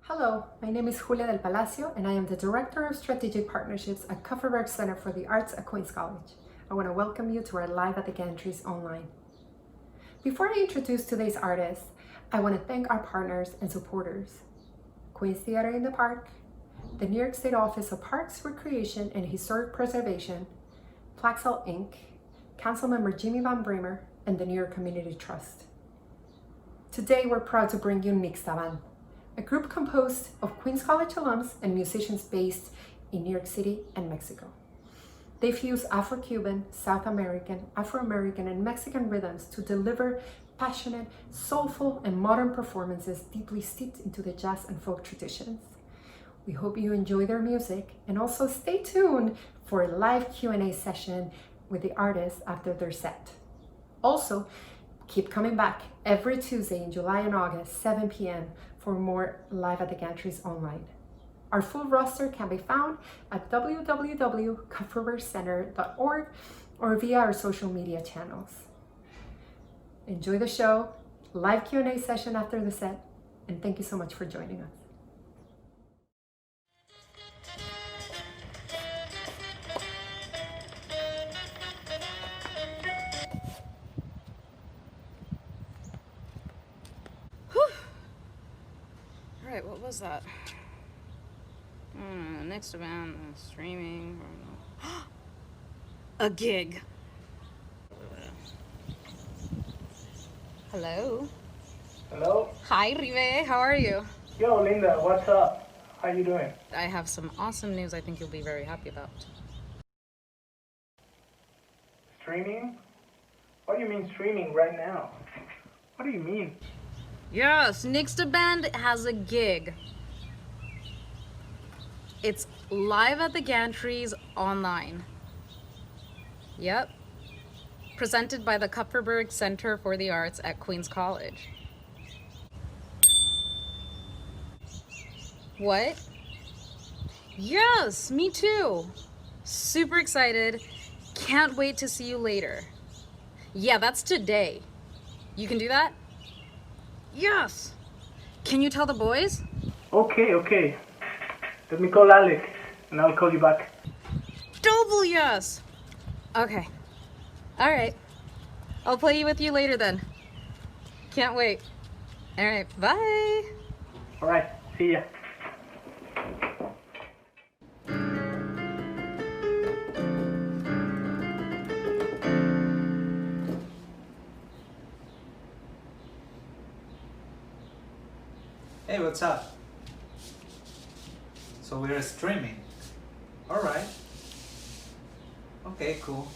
Hello, my name is Julia del Palacio and I am the Director of Strategic Partnerships at Kupferberg Center for the Arts at Queen's College. I want to welcome you to our Live at the Gantries online. Before I introduce today's artist, I want to thank our partners and supporters. Queen's Theater in the Park, the New York State Office of Parks, Recreation, and Historic Preservation, Plaxel Inc., Councilmember Jimmy Van Bremer, and the New York Community Trust. Today we're proud to bring you Nixtaband, a group composed of Queen's College alums and musicians based in New York City and Mexico. They fuse Afro-Cuban, South American, Afro-American, and Mexican rhythms to deliver passionate, soulful, and modern performances deeply steeped into the jazz and folk traditions. We hope you enjoy their music and also stay tuned for a live Q&A session with the artists after their set. Also, keep coming back every Tuesday in July and August, 7 p.m. for more Live at the Gantries online. Our full roster can be found at www.kupferbergcenter.org or via our social media channels. Enjoy the show, live Q&A session after the set, and thank you so much for joining us. What was that? Nixtaband, streaming. A gig. Hello. Hello? Hi, Rive. How are you? Yo, Linda, what's up? How you doing? I have some awesome news I think you'll be very happy about. Streaming? What do you mean streaming right now? What do you mean? Yes, Nixtaband has a gig. It's Live at the Gantries online. Yep. Presented by the Kupferberg Center for the Arts at Queen's College. What? Yes, me too. Super excited. Can't wait to see you later. Yeah, that's today. You can do that? Yes! Can you tell the boys? Okay. Let me call Alex, and I'll call you back. Double yes! Okay. Alright. I'll play with you later then. Can't wait. Alright, bye! Alright, see ya. Hey, what's up? So we're streaming. Alright. Okay, cool.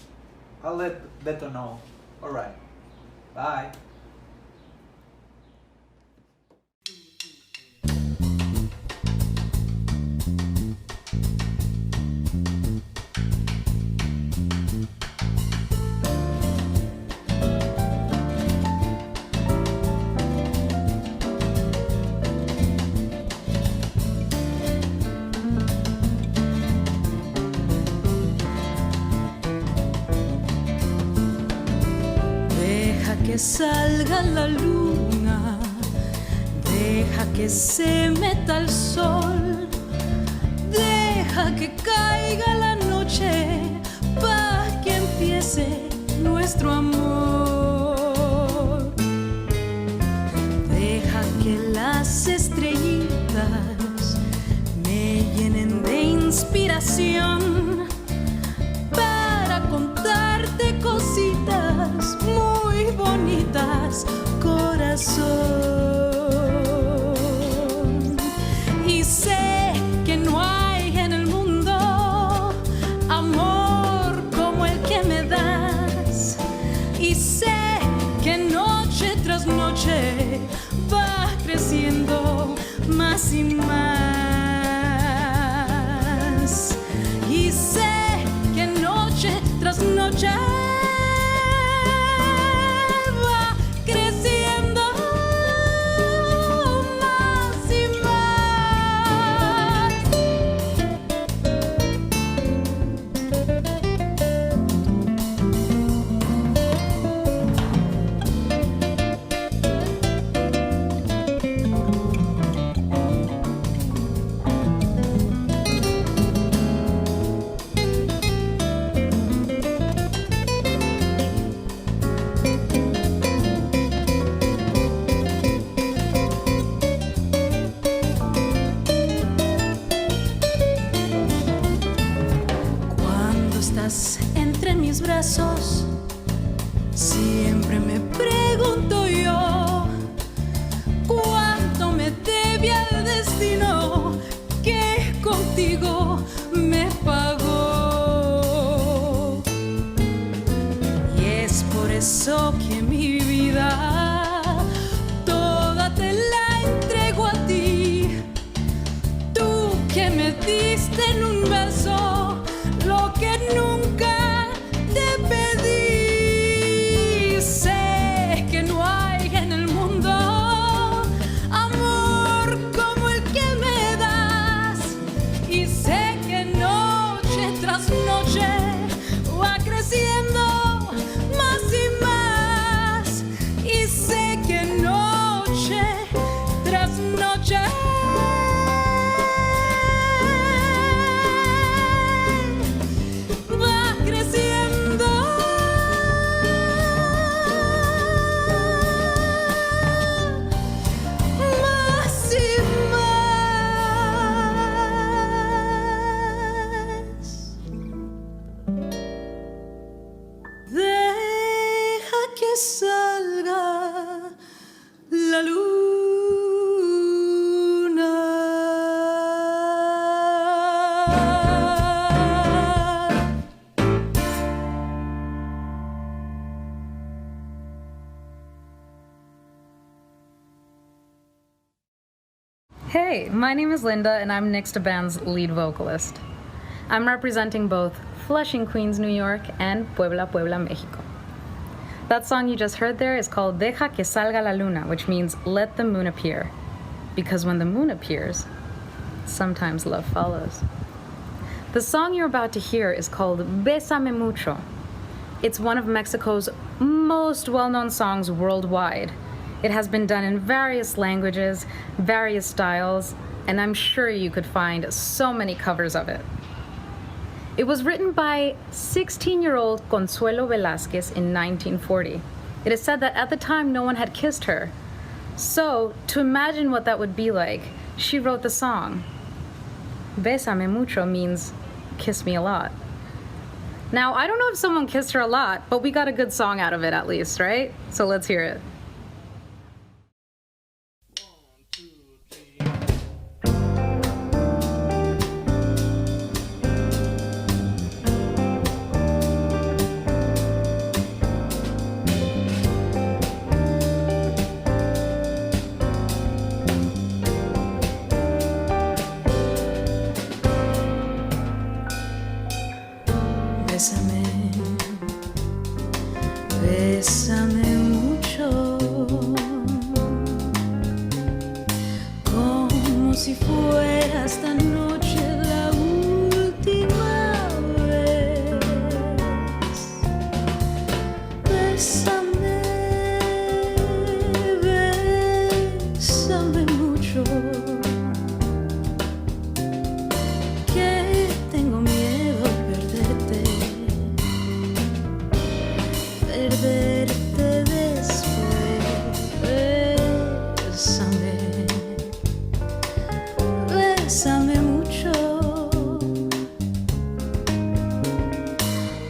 I'll let Beto know. Alright. Bye. Que salga la luna, deja que se meta el sol, deja que caiga la noche, pa' que empiece nuestro amor. Deja que las estrellitas me llenen de inspiración para contarte cositas muy bonitas, corazón. Y sé que no hay en el mundo amor como el que me das. Y sé que noche tras noche va creciendo más y más. Y sé que noche tras noche Hey, my name is Linda, and I'm Nixtaband's lead vocalist. I'm representing both Flushing, Queens, New York, and Puebla, Puebla, Mexico. That song you just heard there is called Deja que salga la luna, which means let the moon appear. Because when the moon appears, sometimes love follows. The song you're about to hear is called Bésame Mucho. It's one of Mexico's most well-known songs worldwide. It has been done in various languages, various styles, and I'm sure you could find so many covers of it. It was written by 16-year-old Consuelo Velázquez in 1940. It is said that at the time no one had kissed her. So, to imagine what that would be like, she wrote the song. Bésame mucho means kiss me a lot. Now, I don't know if someone kissed her a lot, but we got a good song out of it at least, right? So let's hear it. Bésame, bésame mucho, como si fuera esta noche la última vez. Bésame, bésame mucho, que tengo miedo perderte. Perderte después. Bésame, bésame mucho,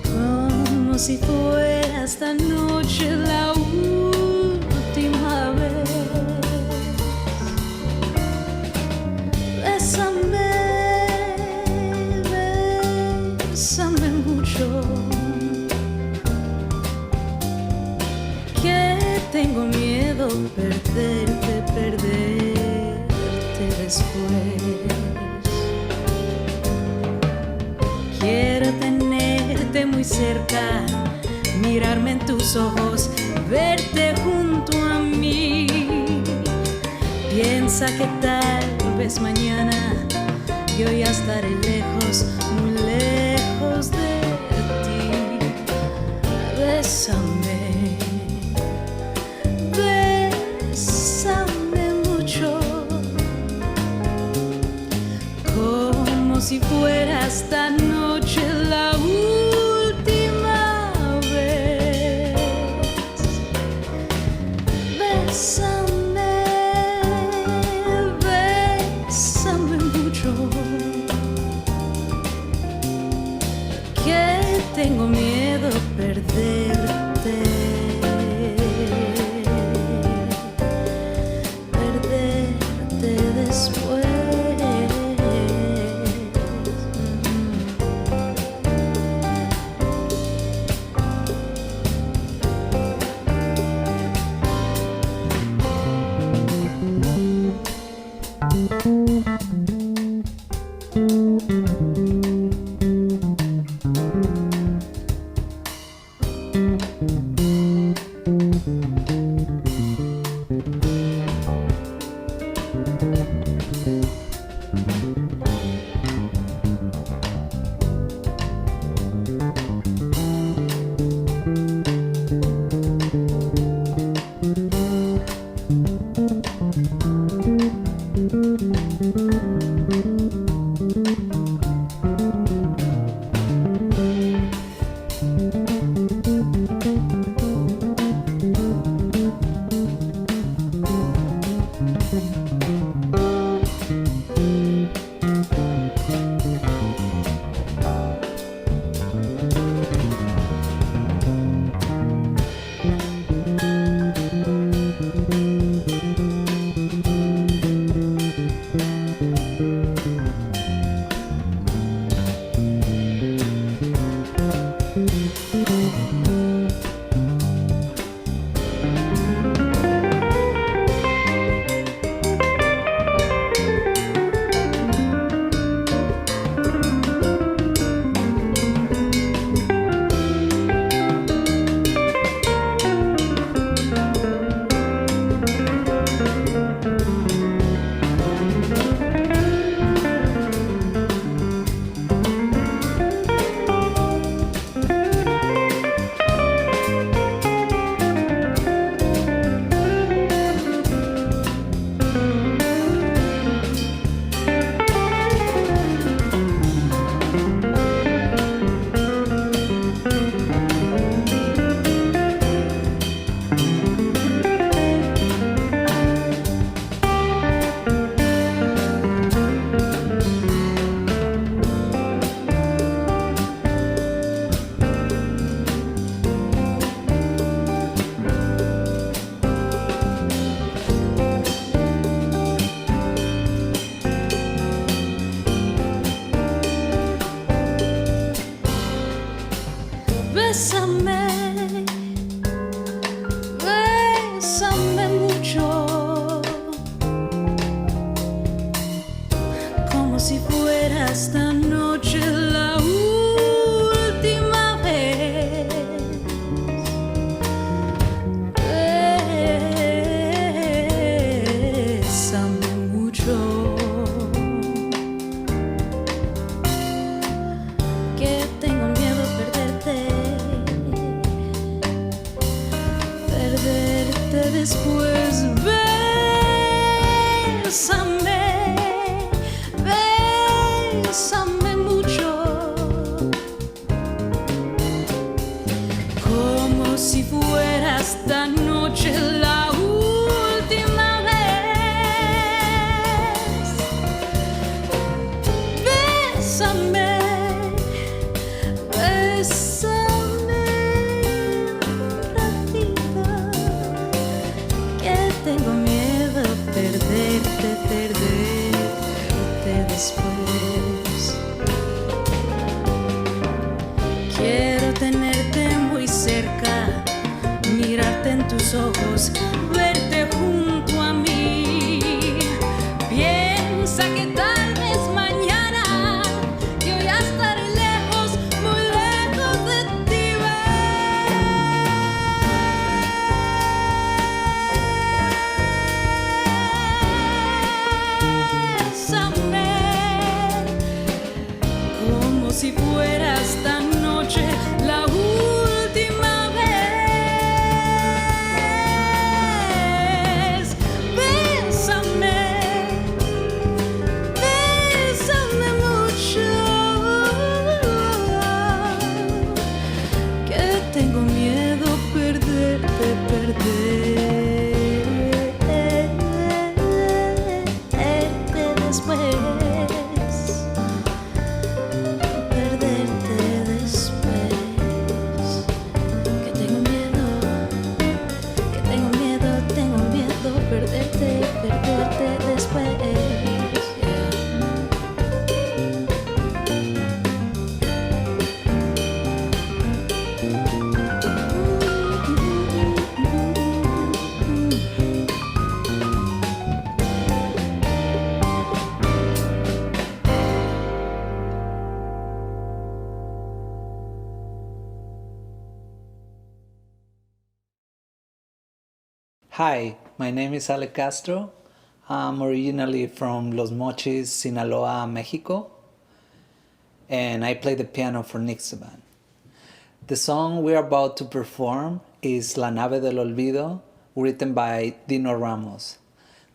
como si fuera esta noche la última vez. Bésame, bésame mucho, tengo miedo perderte, perderte después. Quiero tenerte muy cerca, mirarme en tus ojos, verte junto a mí. Piensa que tal vez mañana yo ya estaré lejos, muy lejos de ti. Bésame, bésame mucho, como si fuera esta noche la última vez. Bésame, bésame mucho, que tengo miedo perderte. Después. bésame mucho, como si fuera esta noche la última vez. Bésame mucho, que tengo miedo a perderte después. Bésame, bésame mucho, como si fuera esta noche la última vez. Bésame, bésame un ratito, que tengo miedo a perderte después. Quiero tenerte muy cerca, mirarte en tus ojos, verte junto a mí. Piensa que tal vez mañana yo ya estaré lejos, muy lejos de ti. Bésame, como si fuera esta noche la última vez. Bésame, bésame mucho, que tengo miedo a perderte después. Perderte después. Que tengo miedo a perderte después. Hi, my name is Ale Castro. I'm originally from Los Mochis, Sinaloa, Mexico, and I play the piano for Nixtaband. The song we're about to perform is La Nave del Olvido, written by Dino Ramos.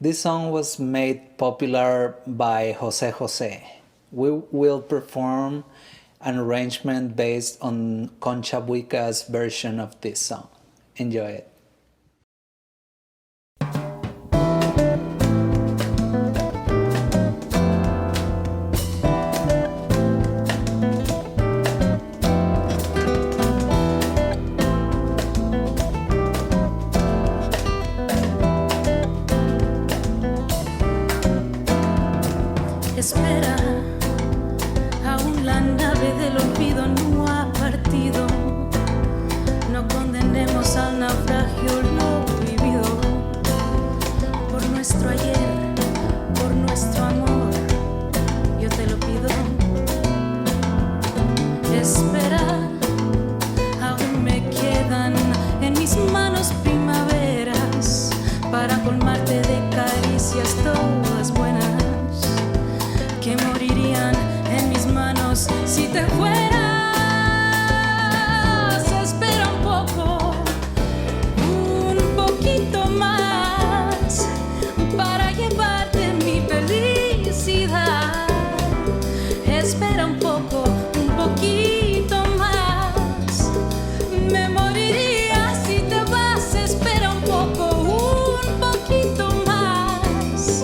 This song was made popular by Jose Jose. We will perform an arrangement based on Concha Buica's version of this song. Enjoy it. Espera, aún la nave del olvido no ha partido. No condenemos al naufragio lo vivido. Por nuestro ayer, por nuestro amor, yo te lo pido. Espera, aún me quedan en mis manos primaveras para colmarte de caricias todas buenas, que morirían en mis manos si te fueras. Espera un poquito más, para llevarte mi felicidad. Espera un poquito más. Me moriría si te vas. Espera un poquito más.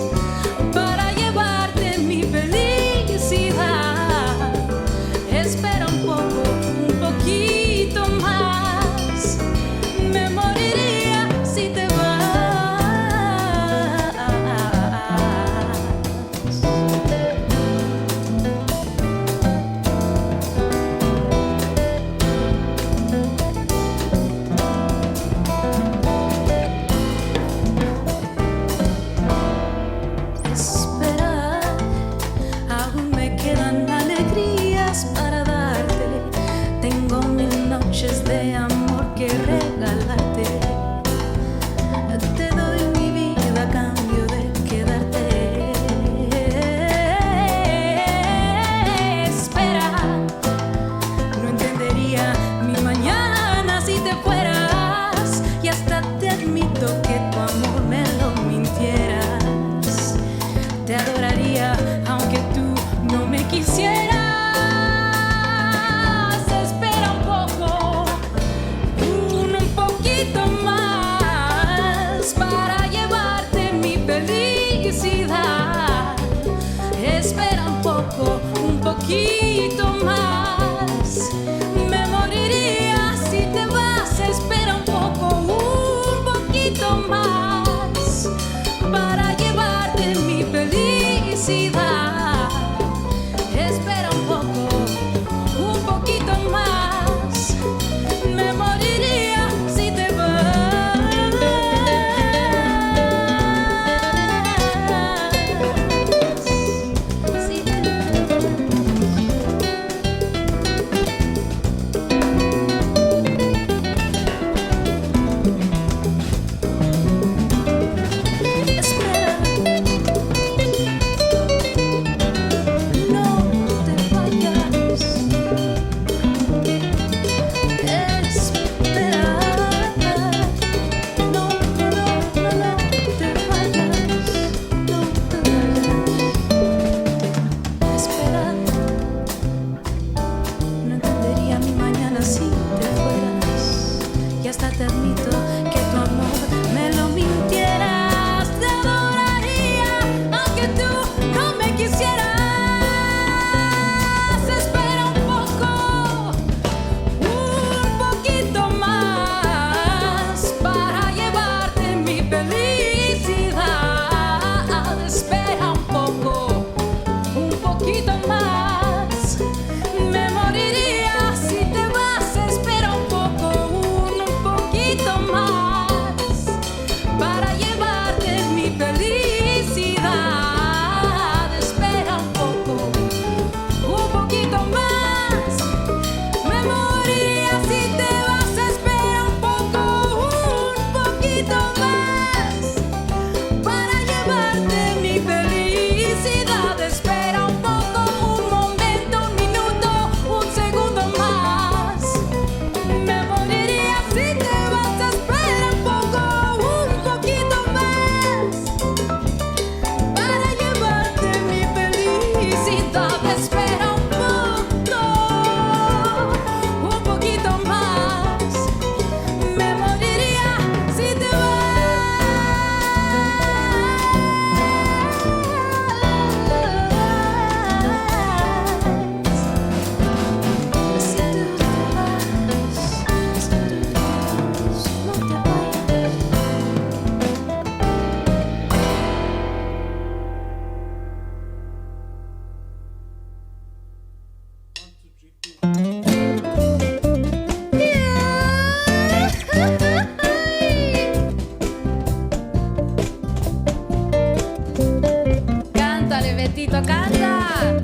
poquitito, canta.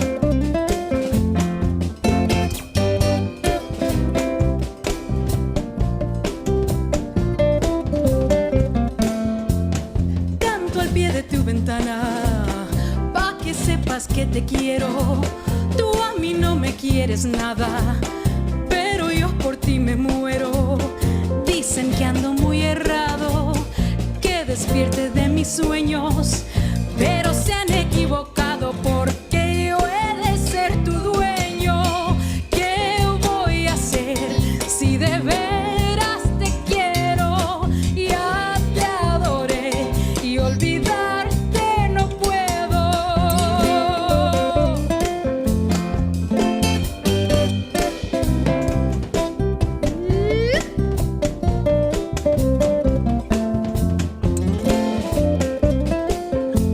Canto al pie de tu ventana, pa' que sepas que te quiero. Tú a mí no me quieres nada, pero yo por ti me muero. Dicen que ando muy errado, que despierte de mis sueños, pero se han equivocado porque yo he de ser tu dueño. ¿Qué voy a hacer si de veras te quiero? Ya te adoré y olvidarte no puedo.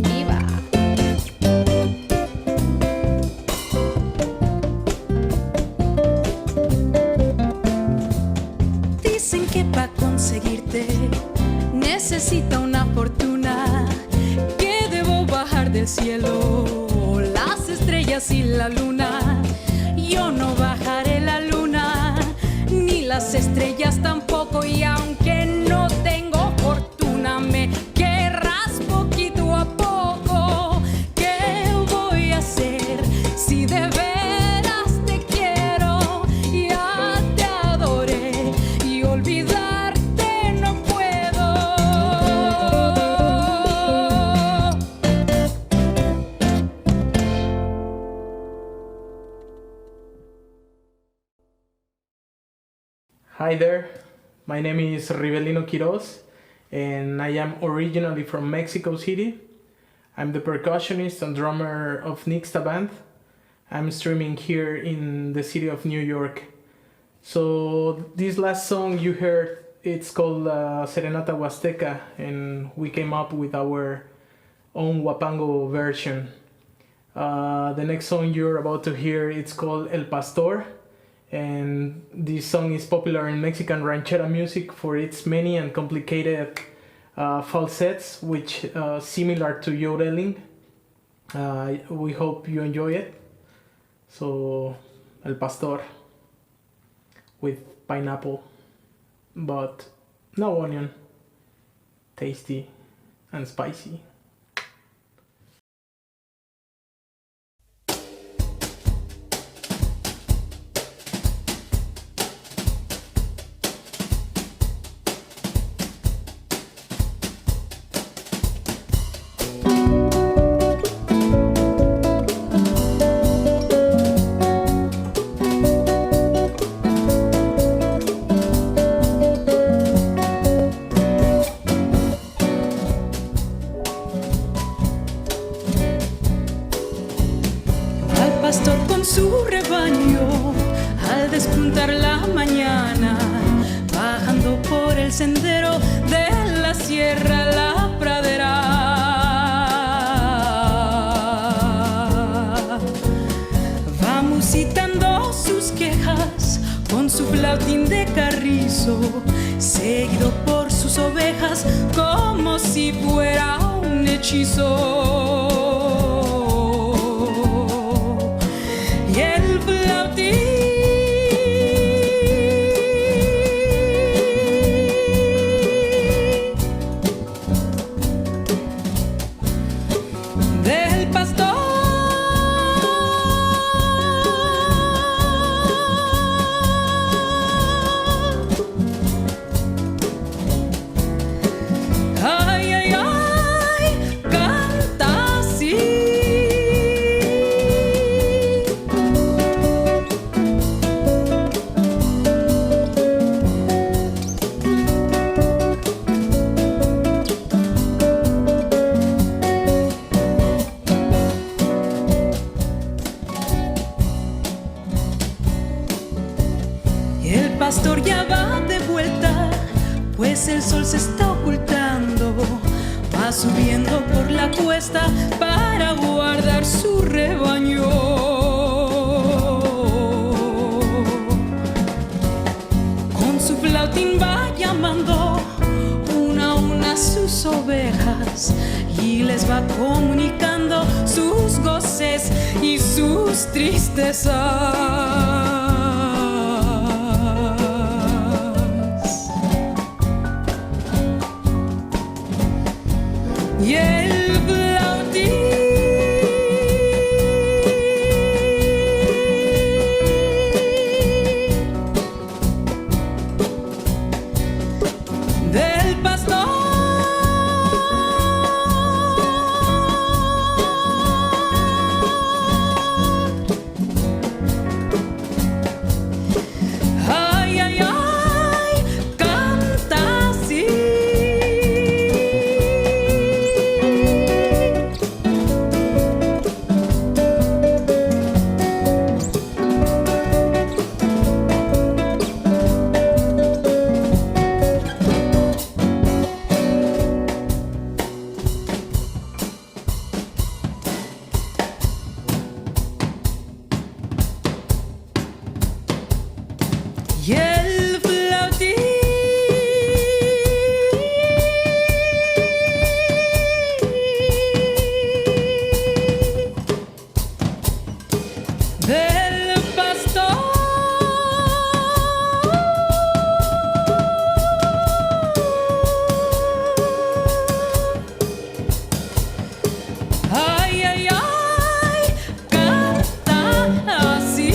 Viva. Dicen que para conseguirte necesita una fortuna, que debo bajar del cielo las estrellas y la luna. Yo no bajaré la luna, ni las estrellas tampoco, y aunque no tengo fortuna, me querrás poquito a poco. ¿Qué voy a hacer si de veras te quiero? Ya te adoré y olvidarte no puedo. Hi there, my name is Rivelino Quiroz, and I am originally from Mexico City. I'm the percussionist and drummer of Nixtaband. I'm streaming here in the city of New York. So this last song you heard, it's called Serenata Huasteca, and we came up with our own Huapango version. The next song you're about to hear, it's called El Pastor, and this song is popular in Mexican ranchera music for its many and complicated falsets, which similar to yodeling. We hope you enjoy it. So, El Pastor with pineapple, but no onion. Tasty and spicy. Al pastor con su rebaño, al despuntar la mañana, bajando por el sendero de la sierra a la pradera. Va musitando sus quejas con su flautín de carrizo, seguido por sus ovejas como si fuera un hechizo. Y el flautín del pastor ay, ay, ay, canta así. El pastor ya va de vuelta, pues el sol se está ocultando. Va subiendo por la cuesta para guardar su rebaño. Con su flautín va llamando una a una sus ovejas y les va comunicando olvidando sus goces y sus tristezas. Y el flautín del pastor ay, ay, ay, canta así. Y el flautín del pastor ay, ay, ay, canta así.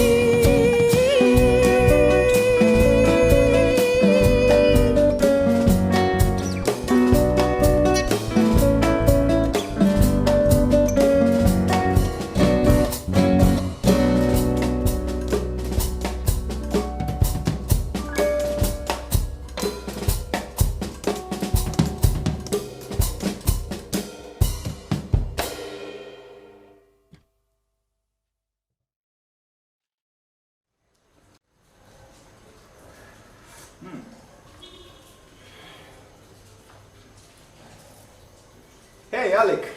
Hey Alec,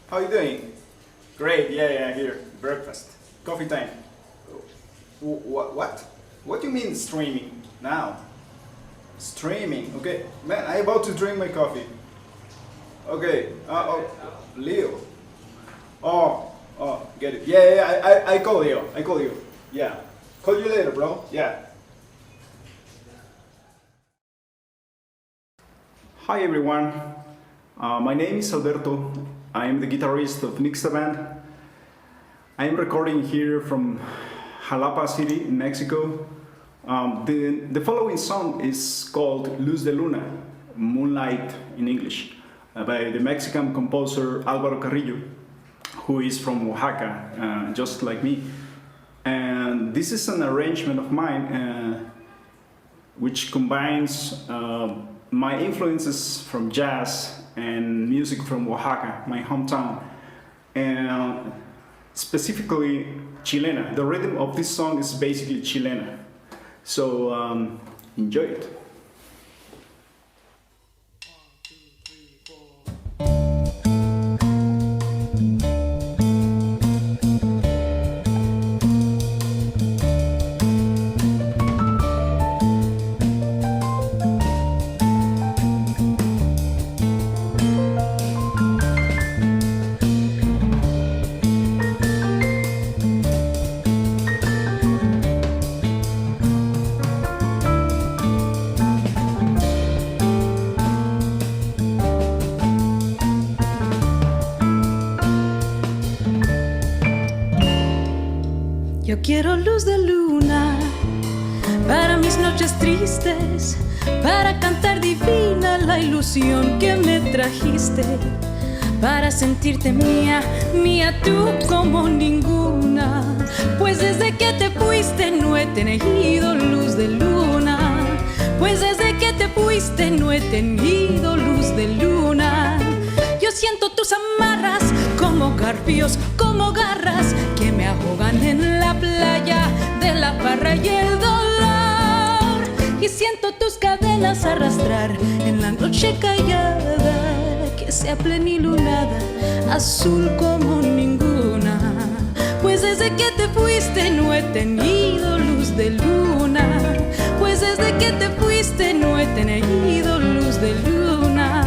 how you doing? Great, yeah, here, breakfast, coffee time. What? What do you mean streaming now? Streaming, okay, man, I'm about to drink my coffee. Okay, Leo. Oh, get it. Yeah, I call you, yeah. Call you later, bro, yeah. Hi everyone. My name is Alberto. I am the guitarist of Nixtaband. I am recording here from Jalapa City in Mexico. The following song is called Luz de Luna, Moonlight in English, by the Mexican composer Álvaro Carrillo, who is from Oaxaca, just like me. And this is an arrangement of mine which combines my influences from jazz and music from Oaxaca, my hometown, and specifically Chilena. The rhythm of this song is basically Chilena, so enjoy it. Yo quiero luz de luna para mis noches tristes, para cantar divina la ilusión que me trajiste, para sentirte mía, mía tú como ninguna. Pues desde que te fuiste no he tenido luz de luna, pues desde que te fuiste no he tenido luz de luna. Yo siento tus amarras como garfios, como garras que me ahogan en la playa de la farra y el dolor. Y siento tus cadenas arrastrar en la noche callada, que sea plenilunada, azul como ninguna. Pues desde que te fuiste no he tenido luz de luna, pues desde que te fuiste no he tenido luz de luna.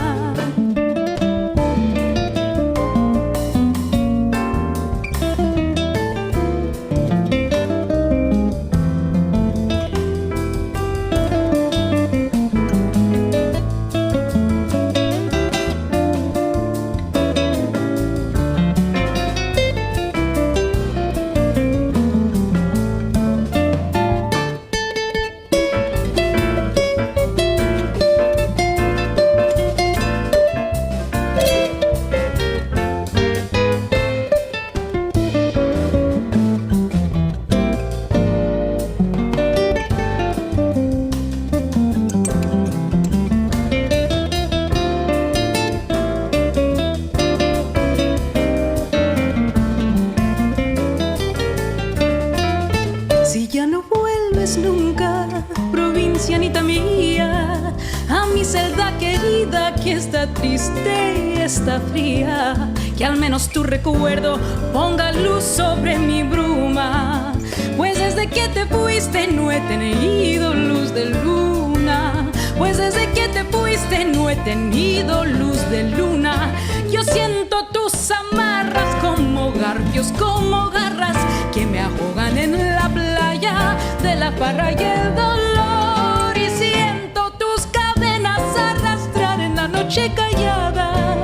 está triste y está fría, que al menos tu recuerdo ponga luz sobre mi bruma. Pues desde que te fuiste no he tenido luz de luna. Pues desde que te fuiste no he tenido luz de luna. Yo siento tus amarras como garfios, como garras que me ahogan en la playa de la parra y el dolor. Y siento tus cadenas arrastrar en la noche callada,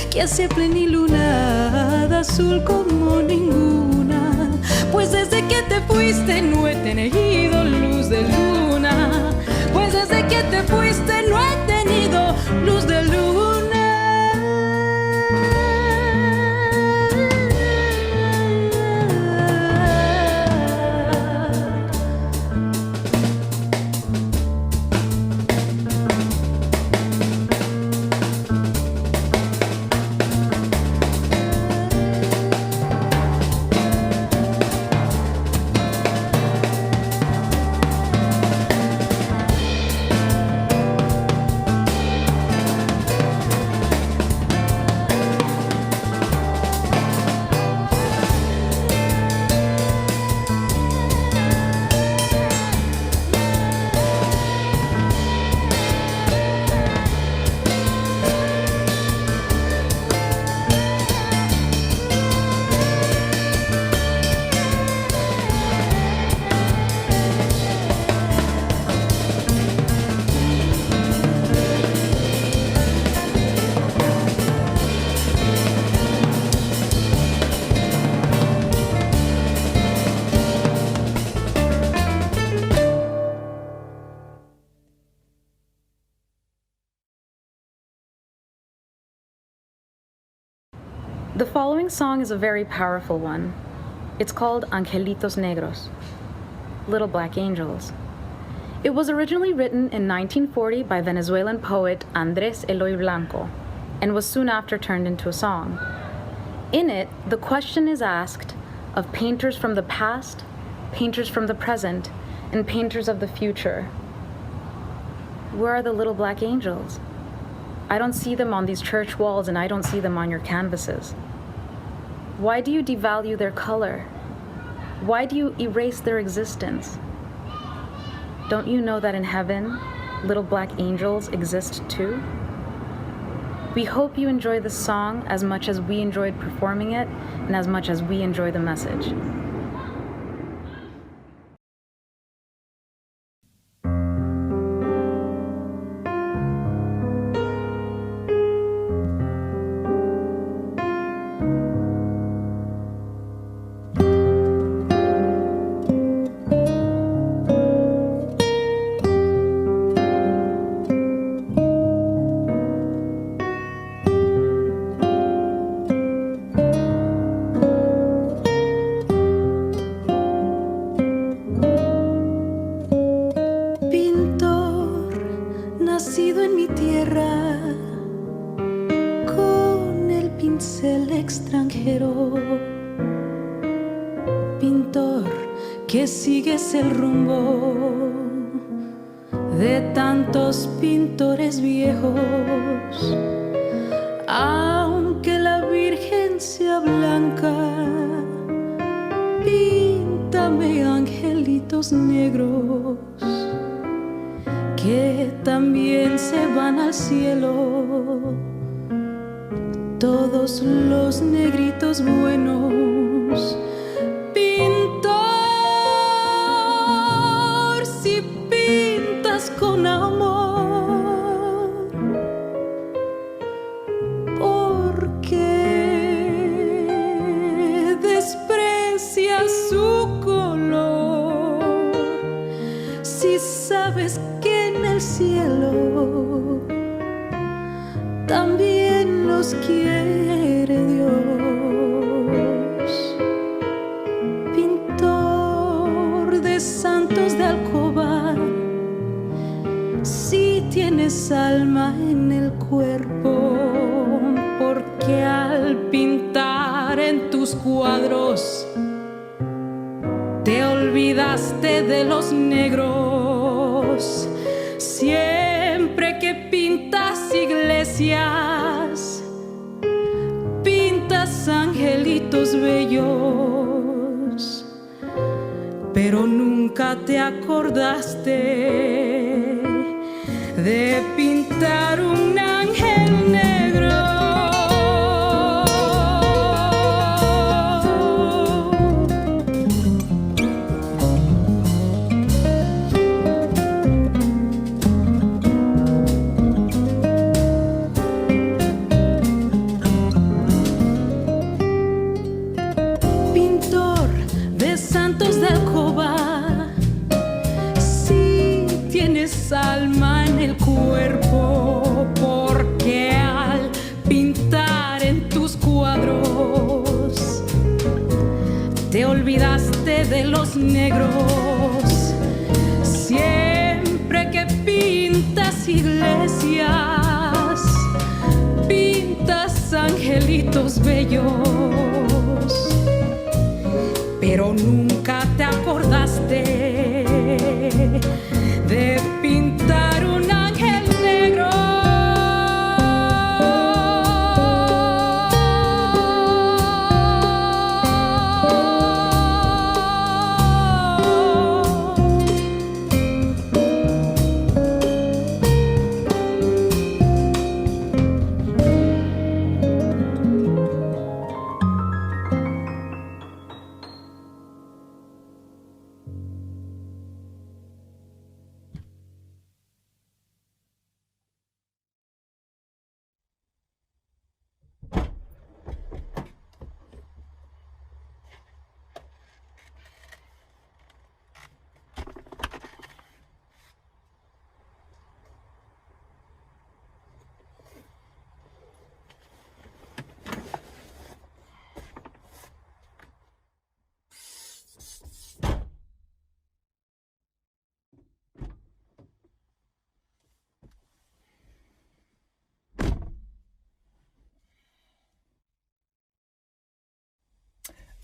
que hace plenilunada azul como ninguna. Pues desde que te fuiste no he tenido luz de luna. Pues desde que te fuiste no he tenido luz de luna. The following song is a very powerful one. It's called Angelitos Negros, Little Black Angels. It was originally written in 1940 by Venezuelan poet Andrés Eloy Blanco and was soon after turned into a song. In it, the question is asked of painters from the past, painters from the present, and painters of the future. Where are the little black angels? I don't see them on these church walls, and I don't see them on your canvases. Why do you devalue their color? Why do you erase their existence? Don't you know that in heaven, little black angels exist too? We hope you enjoy this song as much as we enjoyed performing it and as much as we enjoy the message. Que sigues el rumbo de tantos pintores viejos, aunque la Virgen sea blanca, píntame angelitos negros que también se van al cielo, todos los negritos buenos. Con amor, porque desprecias su color, si sabes que en el cielo también los quiere Dios. Pintor de santos de alcoba, si tienes alma en el cuerpo, porque al pintar en tus cuadros te olvidaste de los negros. Siempre que pintas iglesias, pintas angelitos bellos, pero nunca te acordaste de pintar un ángel negro. Pintor de santos de alcoba, si tienes alma en el cuerpo, porque al pintar en tus cuadros te olvidaste de los negros. Siempre que pintas iglesias, pintas angelitos bellos, pero nunca te acordaste de pintar un ángel negro.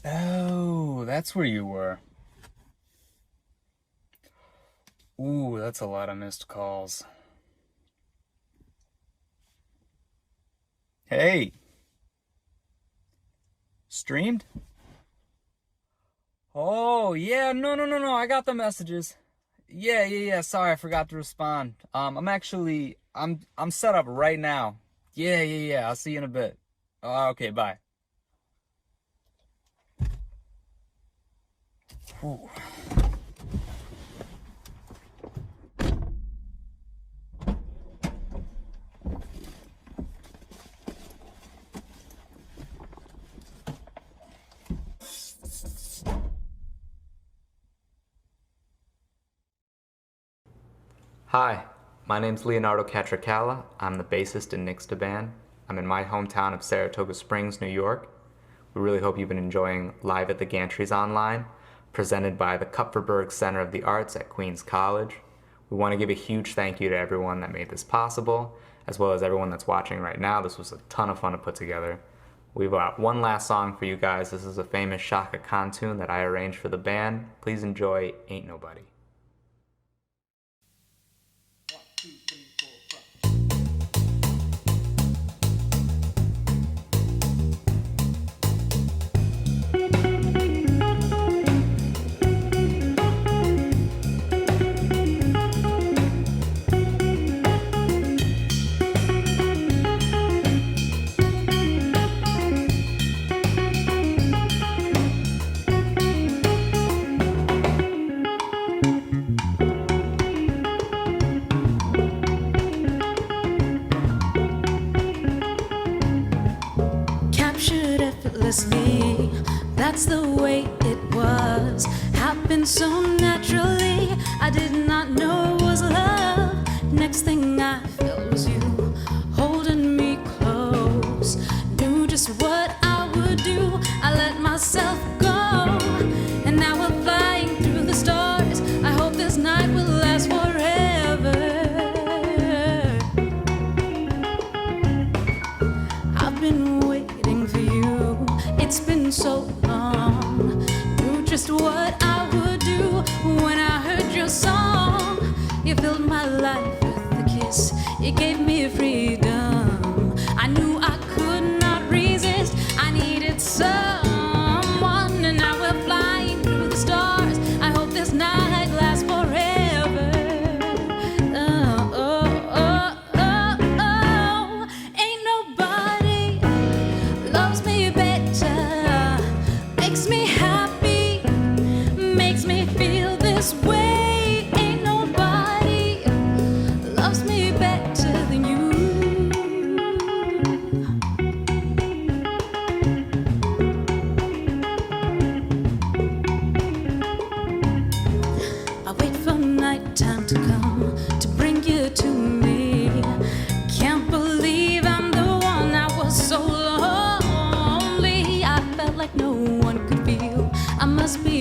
Oh, that's where you were. Ooh, that's a lot of missed calls. Hey! Streamed? Oh, yeah, no, I got the messages. Yeah, sorry, I forgot to respond. I'm set up right now. Yeah, I'll see you in a bit. Okay, bye. Whew. Hi, my name's Leonardo Catracalla. I'm the bassist in Nixtaband. I'm in my hometown of Saratoga Springs, New York. We really hope you've been enjoying Live at the Gantries Online, presented by the Kupferberg Center of the Arts at Queens College. We want to give a huge thank you to everyone that made this possible, as well as everyone that's watching right now. This was a ton of fun to put together. We've got one last song for you guys. This is a famous Chaka Khan tune that I arranged for the band. Please enjoy Ain't Nobody. That's the way it was. Happened so naturally, I did not know it was love. Next thing I felt was you holding me close. Knew just what I would do. I let myself go, and now we're flying through the stars. I hope this night will last forever. I've been waiting for you. It's been so long. Knew just what I would do when I heard your song. You filled my life with a kiss. You gave me freedom.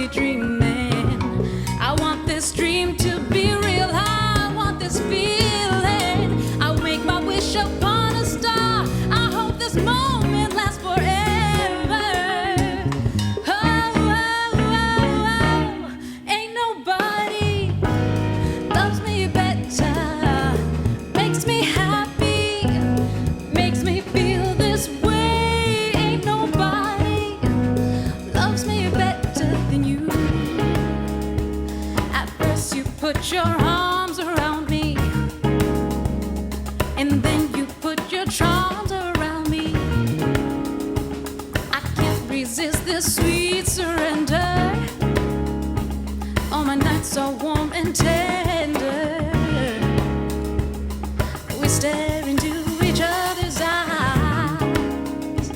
only dreaming. I want this dream to be real. I want this feeling. I'll make my wish upon a star. I hope this moment lasts forever. Oh, oh, oh, oh. Ain't nobody loves me better, makes me happy, makes me feel this way. Ain't nobody loves me better than you. At first you put your arms around me, and then you put your charms around me. I can't resist this sweet surrender. All my nights are warm and tender. We stare into each other's eyes,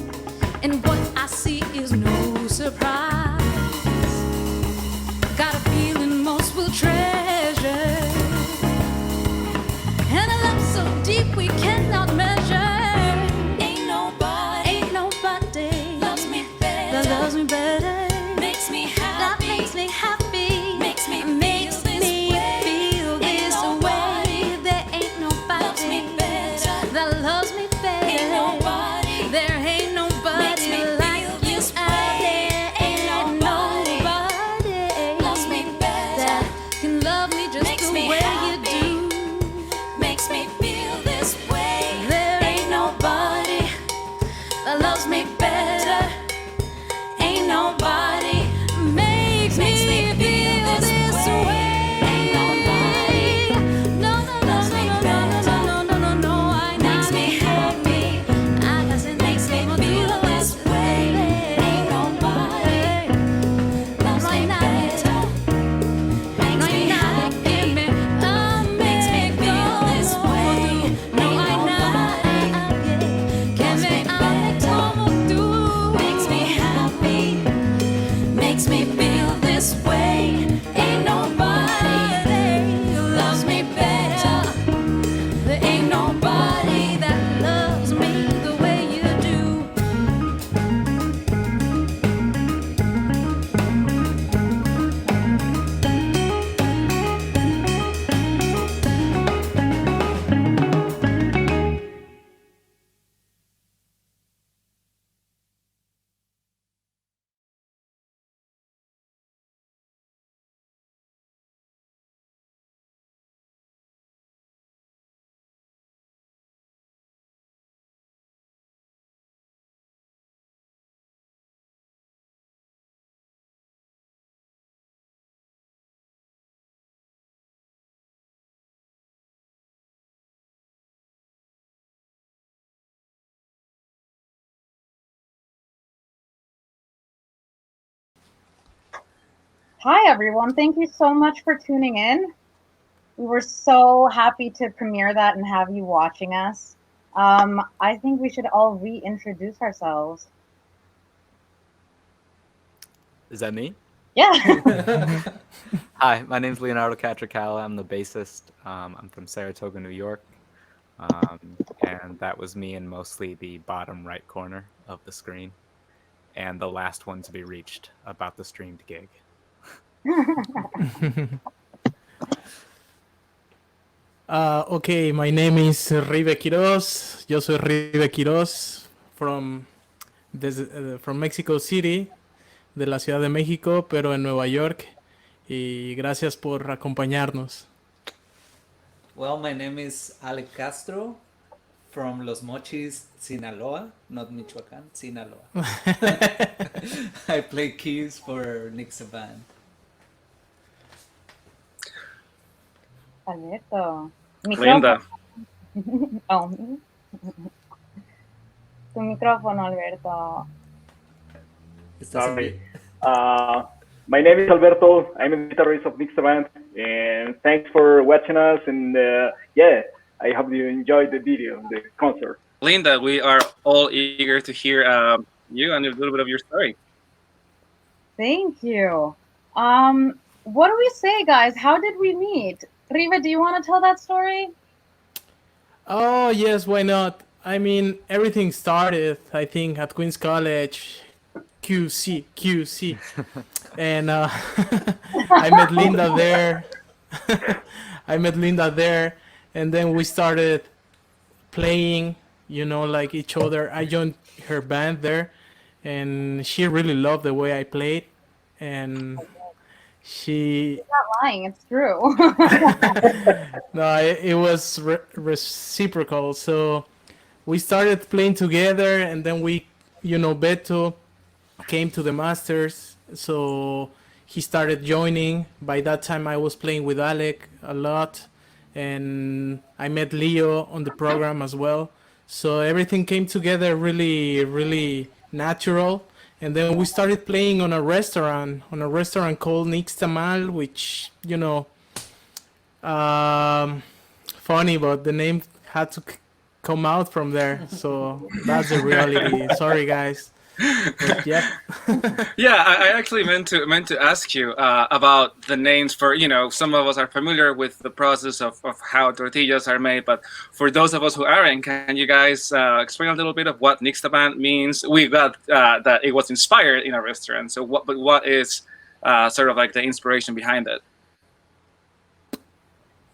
and what I see is no surprise. Got a feeling most will treasure, and a love so deep we cannot measure. Ain't nobody loves me better, that loves me better, makes me happy, that makes me happy, makes me feel this way. There ain't nobody loves me better, that loves me better. Ain't nobody, there ain't nobody like you. Ain't nobody loves me better, that can love me just the way you do. Makes me feel this way. There ain't nobody that loves me better. Ain't nobody makes me feel this way. Ain't nobody, no, no, no, no, no, no, no, no, no, I makes me happy. I guess it makes me feel this way. Ain't nobody loves me better, makes me happy, makes me feel this way. No, I know, can me como tú, makes me happy, makes me feel this way. Ain't nobody loves me better. There ain't nobody that loves me the way you do. Hi, everyone. Thank you so much for tuning in. We were so happy to premiere that and have you watching us. I think we should all reintroduce ourselves. Is that me? Yeah. Hi, my name's Leonardo Catricala. I'm the bassist. I'm from Saratoga, New York. And that was me in mostly the bottom right corner of the screen, and the last one to be reached about the streamed gig. Okay, my name is Ribe Quiroz. Yo soy Ribe Quiroz from Mexico City, de la Ciudad de México, pero en Nueva York. Y gracias por acompañarnos. Well, my name is Ale Castro from Los Mochis, Sinaloa, not Michoacán, Sinaloa. I play keys for Nixtaband. Alberto. Linda. Oh. Tu micrófono, Alberto. Sorry. My name is Alberto. I'm a guitarist of Nixtaband, and thanks for watching us. And yeah, I hope you enjoyed the video, the concert. Linda, we are all eager to hear you and a little bit of your story. Thank you. What do we say, guys? How did we meet? Riva, do you want to tell that story? Oh, yes, why not? I mean, everything started, I think, at Queen's College, QC. and I met Linda there. I met Linda there, and then we started playing, like each other. I joined her band there, and she really loved the way I played, and she Not lying, it's true. no, it was reciprocal. So we started playing together, and then Beto came to the Masters, so he started joining. By that time, I was playing with Alec a lot, and I met Leo on the program as well. So everything came together really, really natural. And then we started playing on a restaurant called Nixtaband, which, um, funny, but the name had to come out from there. So that's the reality. Sorry, guys. But yep. Yeah, I actually meant to ask you about the names for, some of us are familiar with the process of how tortillas are made, but for those of us who aren't, can you guys explain a little bit of what Nixtaband means? We got that it was inspired in a restaurant. So what is sort of like the inspiration behind it?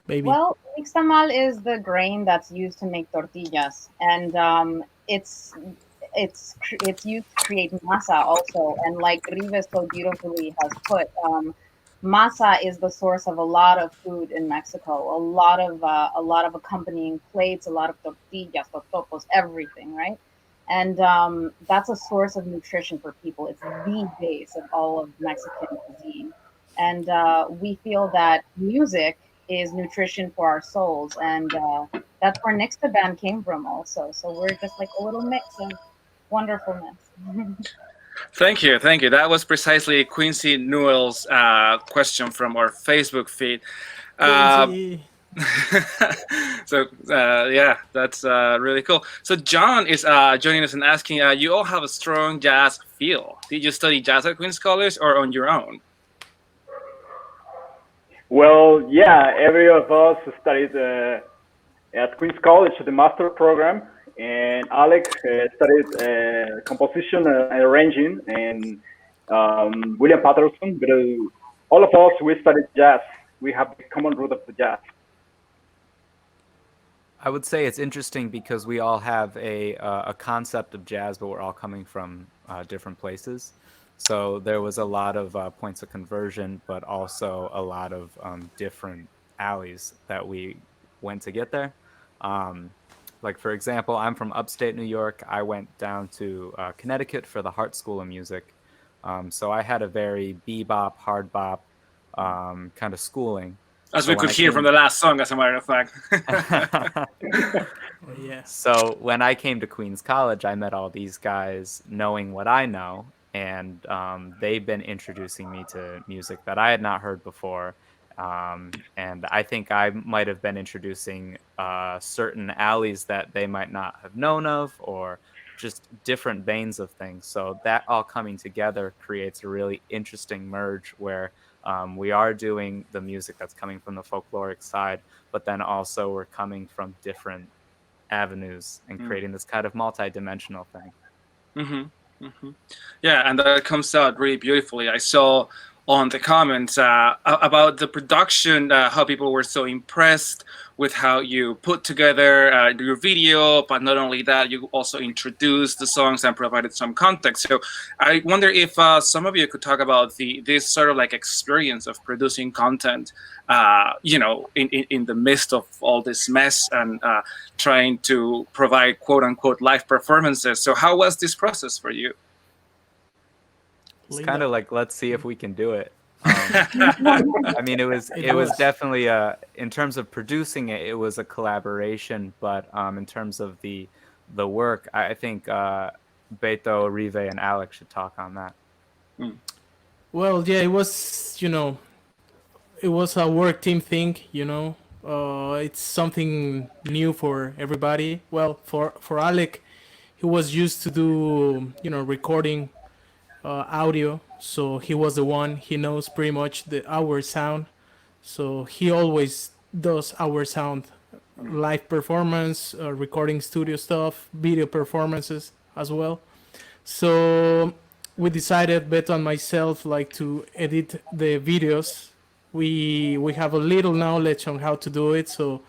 Baby. Well, nixtamal is the grain that's used to make tortillas, and it's used to create masa also. And like Rives so beautifully has put, masa is the source of a lot of food in Mexico. A lot of accompanying plates, a lot of tortillas, totopos, everything, right? And that's a source of nutrition for people. It's the base of all of Mexican cuisine. And we feel that music is nutrition for our souls, and that's where Nixtaband came from also. So we're just like a little mix of wonderfulness. Thank you. That was precisely Quincy Newell's question from our Facebook feed. So yeah, that's really cool. So John is joining us and asking, you all have a strong jazz feel. Did you study jazz at Queens College or on your own? Well, yeah, every of us studied at Queens College, the master program, and Alex studied composition and arranging, and William Patterson. But all of us, we studied jazz. We have the common root of the jazz. I would say it's interesting because we all have a concept of jazz, but we're all coming from different places. So there was a lot of points of conversion, but also a lot of different alleys that we went to get there. Like, for example, I'm from upstate New York. I went down to Connecticut for the Hart School of Music. So I had a very bebop, hard bop kind of schooling. As we could hear from the last song, as a matter of fact. Yeah. So when I came to Queens College, I met all these guys knowing what I know. And they've been introducing me to music that I had not heard before. And I think I might have been introducing certain alleys that they might not have known of, or just different veins of things. So that all coming together creates a really interesting merge where we are doing the music that's coming from the folkloric side, but then also we're coming from different avenues and creating this kind of multi-dimensional thing. Mm-hmm. Mm-hmm. Yeah, and that comes out really beautifully. I saw on the comments about the production, how people were so impressed with how you put together your video, but not only that, you also introduced the songs and provided some context. So I wonder if some of you could talk about this sort of like experience of producing content, in the midst of all this mess and trying to provide quote unquote live performances. So how was this process for you? It's kind of like, let's see if we can do it. I mean, it was definitely in terms of producing it, it was a collaboration. But in terms of the work, I think Beto, Rive, and Alex should talk on that. Well, yeah, it was it was a work team thing. It's something new for everybody. Well, for Alec, he was used to do recording audio, so he was the one. He knows pretty much our sound, so he always does our sound, live performance, recording studio stuff, video performances as well. So we decided, Beto and myself, like to edit the videos. We have a little knowledge on how to do it, so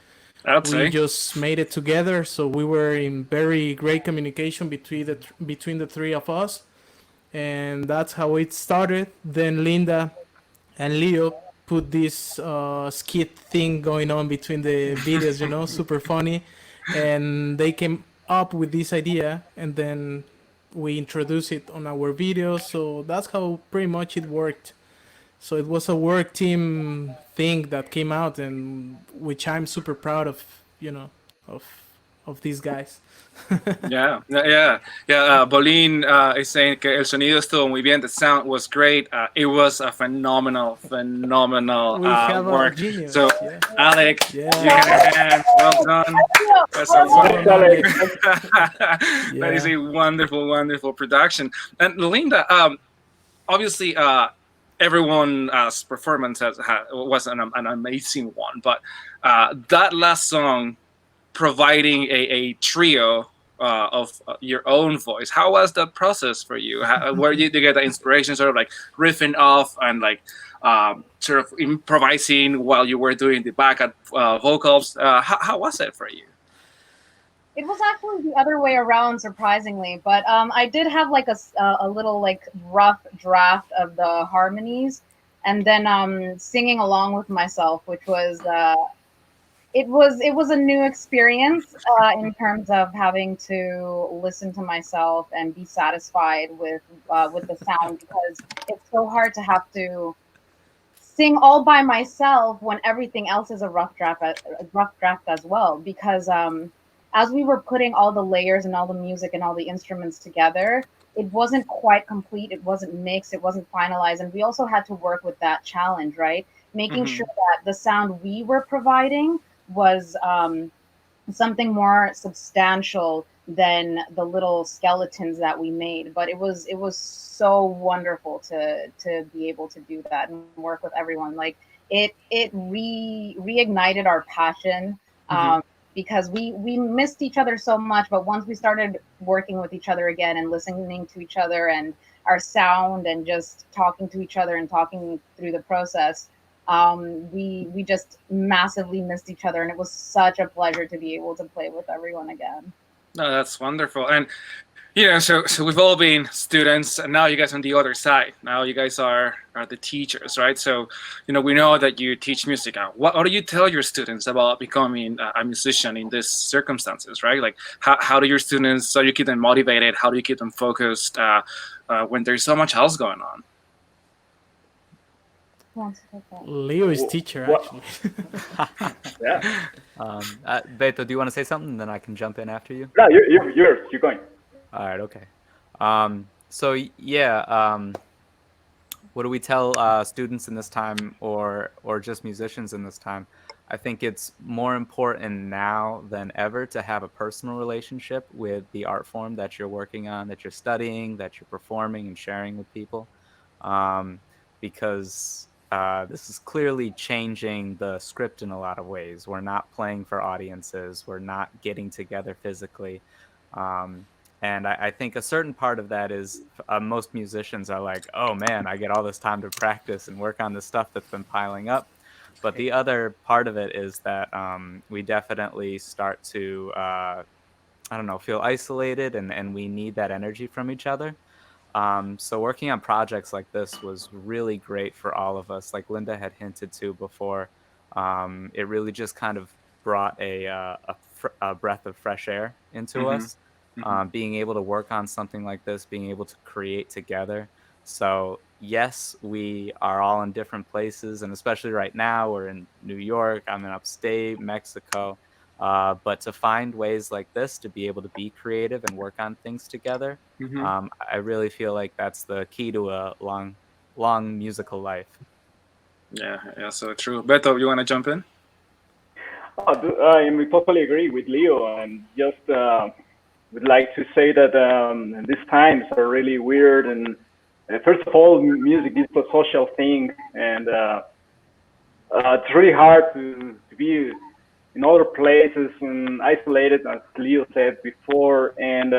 I'd we say. just made it together. So we were in very great communication between the three of us, and that's how it started. Then Linda and Leo put this skit thing going on between the videos, super funny, and they came up with this idea, and then we introduced it on our videos. So that's how pretty much it worked. So it was a work team thing that came out, and which I'm super proud of, of of these guys. Bolin is saying que el sonido estuvo muy bien. The sound was great. It was a phenomenal We have a work. genius. So, Yeah. Alex, Yeah. you got your hands. Well done. That's a That is a wonderful, wonderful production. And Linda, obviously, everyone's performance was an amazing one. But that last song, providing a trio of your own voice. How was that process for you? Where did you get the inspiration, sort of like riffing off and like sort of improvising while you were doing the backup vocals? How was it for you? It was actually the other way around, surprisingly. But I did have like a little like rough draft of the harmonies, and then singing along with myself, which was it was a new experience in terms of having to listen to myself and be satisfied with the sound, because it's so hard to have to sing all by myself when everything else is a rough draft as well, because as we were putting all the layers and all the music and all the instruments together, it wasn't quite complete, it wasn't mixed, it wasn't finalized, and we also had to work with that challenge, right? Making sure that the sound we were providing was something more substantial than the little skeletons that we made. But it was so wonderful to be able to do that and work with everyone. Like it reignited our passion, because we missed each other so much. But once we started working with each other again and listening to each other and our sound and just talking to each other and talking through the process, we just massively missed each other, and it was such a pleasure to be able to play with everyone again. No, that's wonderful. And so we've all been students, and now you guys on the other side. Now you guys are the teachers, right? So we know that you teach music. What do you tell your students about becoming a musician in these circumstances, right? Like how do your students, so you keep them motivated? How do you keep them focused when there's so much else going on? Leo is teacher, actually. Beto, do you want to say something? Then I can jump in after you. No, you're going. All right, okay. What do we tell students in this time, or just musicians in this time? I think it's more important now than ever to have a personal relationship with the art form that you're working on, that you're studying, that you're performing and sharing with people, because this is clearly changing the script in a lot of ways. We're not playing for audiences. We're not getting together physically. And I think a certain part of that is most musicians are like, oh man, I get all this time to practice and work on this stuff that's been piling up. But the other part of it is that we definitely start to, feel isolated, and we need that energy from each other. So working on projects like this was really great for all of us. Like Linda had hinted to before, it really just kind of brought a breath of fresh air into us. Being able to work on something like this, being able to create together. So yes, we are all in different places, and especially right now we're in New York, I'm in upstate Mexico. But to find ways like this to be able to be creative and work on things together, I really feel like that's the key to a long musical life. Yeah, so true. Beto, you want to jump in? I totally agree with Leo, and just would like to say that these times are really weird. And first of all, music is a social thing, and it's really hard to be in other places and isolated, as Leo said before. And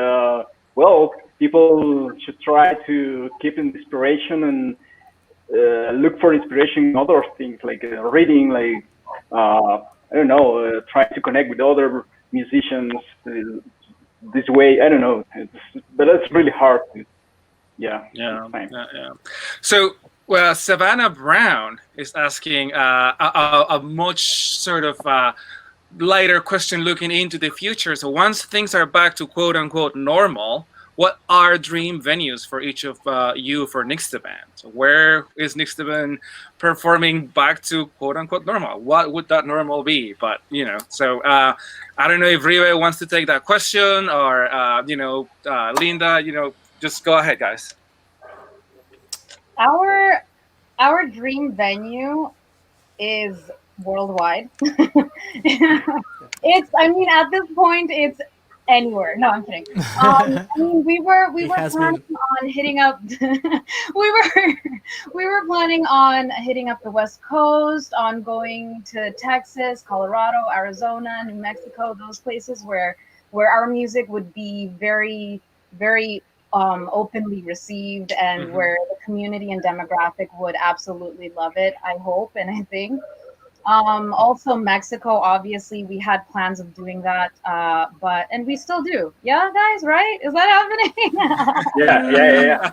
well, people should try to keep inspiration and look for inspiration in other things like reading, like I don't know, trying to connect with other musicians this way. I don't know, but it's really hard. Yeah. So, well, Savannah Brown is asking a much sort of lighter question looking into the future. So once things are back to quote unquote normal, what are dream venues for each of you for Nixtaband? So where is Nixtaband performing back to quote unquote normal? What would that normal be? But, you know, so I don't know if Rive wants to take that question or, Linda, just go ahead, guys. Our dream venue is worldwide. At this point, it's anywhere. No, I'm kidding. We were planning on hitting up. we were planning on hitting up the West Coast, on going to Texas, Colorado, Arizona, New Mexico, those places where our music would be very, very openly received, and where the community and demographic would absolutely love it. I hope and I think. Also Mexico, obviously we had plans of doing that, and we still do. Yeah, guys, right? Is that happening? Yeah.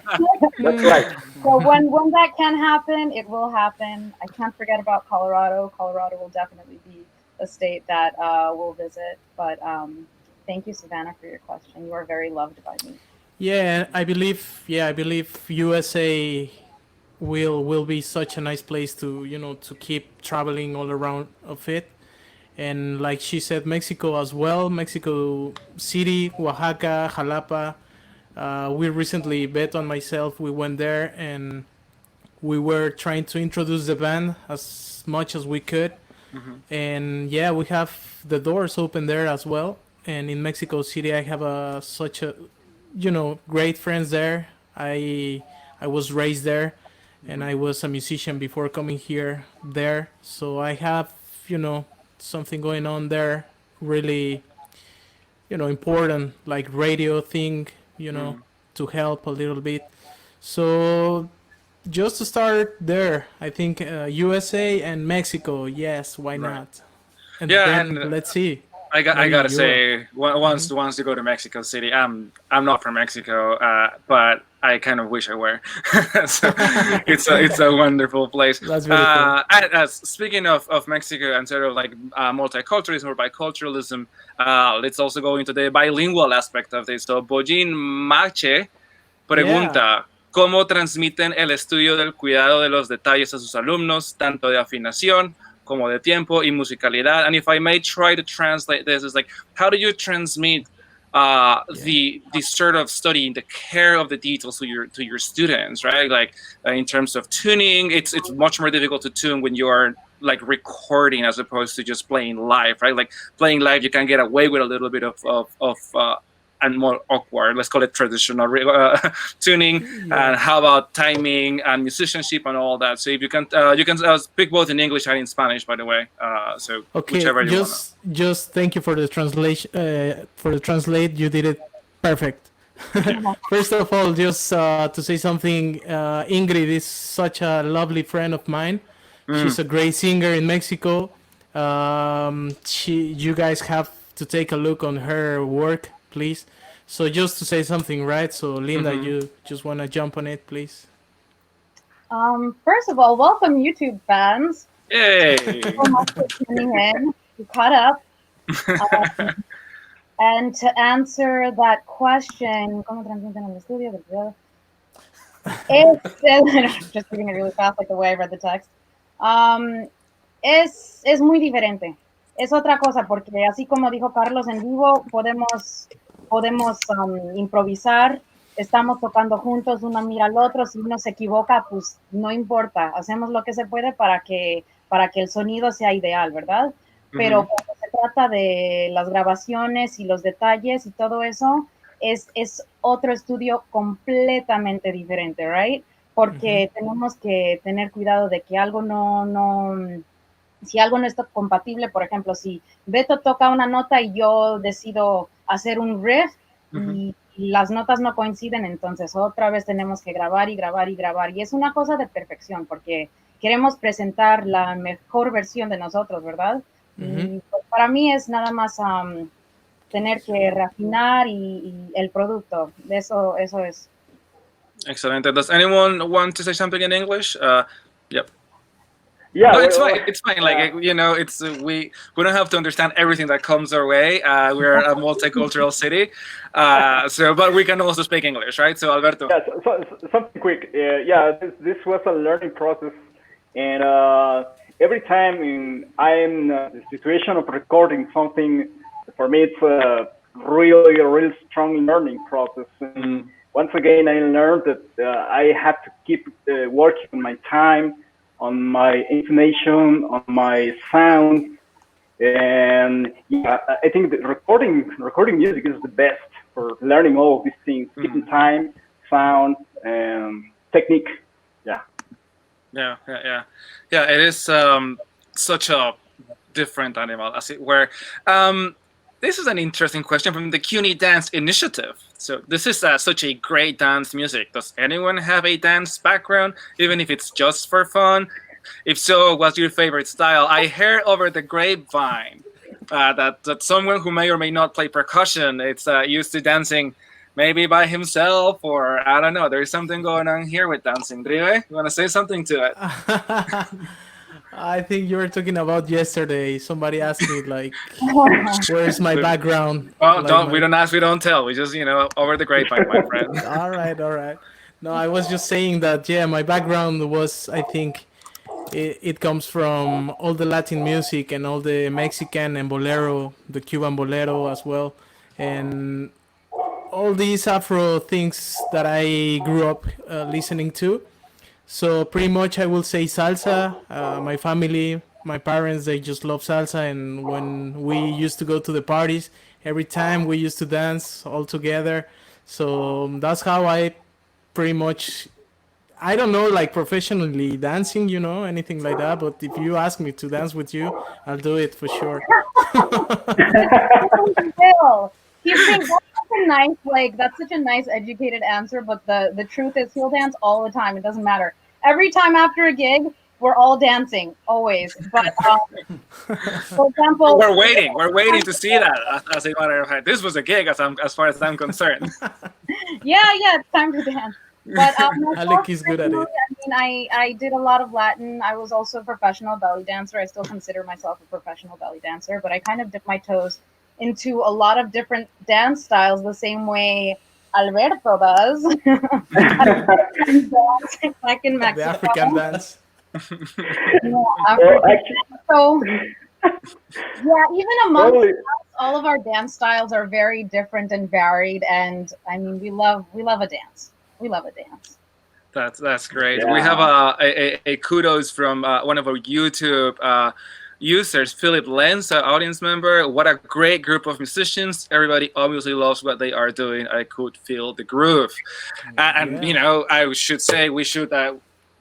That's right. So when that can happen, it will happen. I can't forget about Colorado. Colorado will definitely be a state that we'll visit. But thank you, Savannah, for your question. You are very loved by me. Yeah, I believe USA will be such a nice place to to keep traveling all around of it. And like she said, Mexico as well, Mexico City, Oaxaca, Jalapa. We recently, Beto and myself, we went there and we were trying to introduce the band as much as we could. And yeah, we have the doors open there as well. And in Mexico City, I have such a great friends there. I was raised there, and I was a musician before coming there. So I have something going on there, really important, like radio thing, to help a little bit. So just to start there, I think USA and Mexico, yes, why not? And then let's see. I gotta say, once you go to Mexico City, I'm not from Mexico, but I kind of wish I were. So it's a wonderful place. That's really cool. Speaking of Mexico and sort of like multiculturalism or biculturalism, let's also go into the bilingual aspect of this. So Bojin Mache pregunta, ¿cómo transmiten el estudio del cuidado de los detalles a sus alumnos, tanto de afinación como de tiempo y musicalidad? And if I may try to translate this, is like, how do you transmit the sort of study, the care of the details to your students, right? Like in terms of tuning, it's much more difficult to tune when you are like recording as opposed to just playing live, right? Like playing live, you can get away with a little bit of and more awkward, let's call it traditional tuning. And how about timing and musicianship and all that? So if you can speak both in English and in Spanish, by the way. So okay, whichever you just thank you for the translation. For the translate, you did it perfect. First of all, just to say something, Ingrid is such a lovely friend of mine. She's a great singer in Mexico. You guys have to take a look on her work, please. So just to say something, right? So Linda, you just want to jump on it, please? First of all, welcome YouTube fans. Yay! Thank you so much for tuning in. You caught up. And to answer that question, ¿cómo transmiten el estudio? Just reading it really fast, like the way I read the text. Es muy diferente. Es otra cosa, porque así como dijo Carlos, en vivo podemos improvisar, estamos tocando juntos, uno mira al otro, si uno se equivoca, pues no importa, hacemos lo que se puede para que el sonido sea ideal, ¿verdad? Pero cuando se trata de las grabaciones y los detalles y todo eso, es otro estudio completamente diferente, right? Porque tenemos que tener cuidado de que algo si algo no está compatible, por ejemplo, si Beto toca una nota y yo decido hacer un riff y las notas no coinciden, entonces otra vez tenemos que grabar y grabar y grabar. Y es una cosa de perfección porque queremos presentar la mejor versión de nosotros, ¿verdad? Y pues, para mí es nada más tener que refinar y el producto. Eso es. Excellent. Does anyone want to say something in English? Yep. Yeah, No, it's well, fine. It's fine. Like it's we don't have to understand everything that comes our way. We're a multicultural city, but we can also speak English, right? So Alberto. Yeah, so something quick. This was a learning process, and every time I'm in the situation of recording something, for me it's a really strong learning process. And once again, I learned that I have to keep working on my time, on my intonation, on my sound, and yeah, I think that recording music is the best for learning all of these things, keeping time, sound, and technique. Yeah. It is such a different animal, as it were. This is an interesting question from the CUNY Dance Initiative. So this is such a great dance music. Does anyone have a dance background, even if it's just for fun? If so, what's your favorite style? I heard over the grapevine that someone who may or may not play percussion, it's used to dancing maybe by himself, or I don't know. There's something going on here with dancing. Drive, you want to say something to it? I think you were talking about yesterday. Somebody asked me like, "Where's my background?" Oh, Like we don't ask, we don't tell. We just over the grapevine, my friend. All right. No, I was just saying that my background was, I think, it comes from all the Latin music and all the Mexican and bolero, the Cuban bolero as well, and all these Afro things that I grew up listening to. So pretty much I will say salsa. My family, my parents, they just love salsa, and when we used to go to the parties, every time we used to dance all together. So that's how I pretty much, I don't know, like professionally dancing, anything like that. But if you ask me to dance with you, I'll do it for sure. He's saying that's such a nice educated answer, but the truth is he'll dance all the time. It doesn't matter. Every time after a gig, we're all dancing, always. But for example, we're waiting to see that. As a matter of fact, this was a gig as far as I'm concerned. yeah, it's time to dance. But Alec is good at it. I did a lot of Latin. I was also a professional belly dancer. I still consider myself a professional belly dancer, but I kind of dipped my toes into a lot of different dance styles the same way Alberto does. Back in Mexico. The African dance. So, even amongst us, all of our dance styles are very different and varied, and I mean, we love a dance. We love a dance. That's great. Yeah. We have a kudos from one of our YouTube users, Philip Lenz, audience member. What a great group of musicians. Everybody obviously loves what they are doing. I could feel the groove. And I should say we should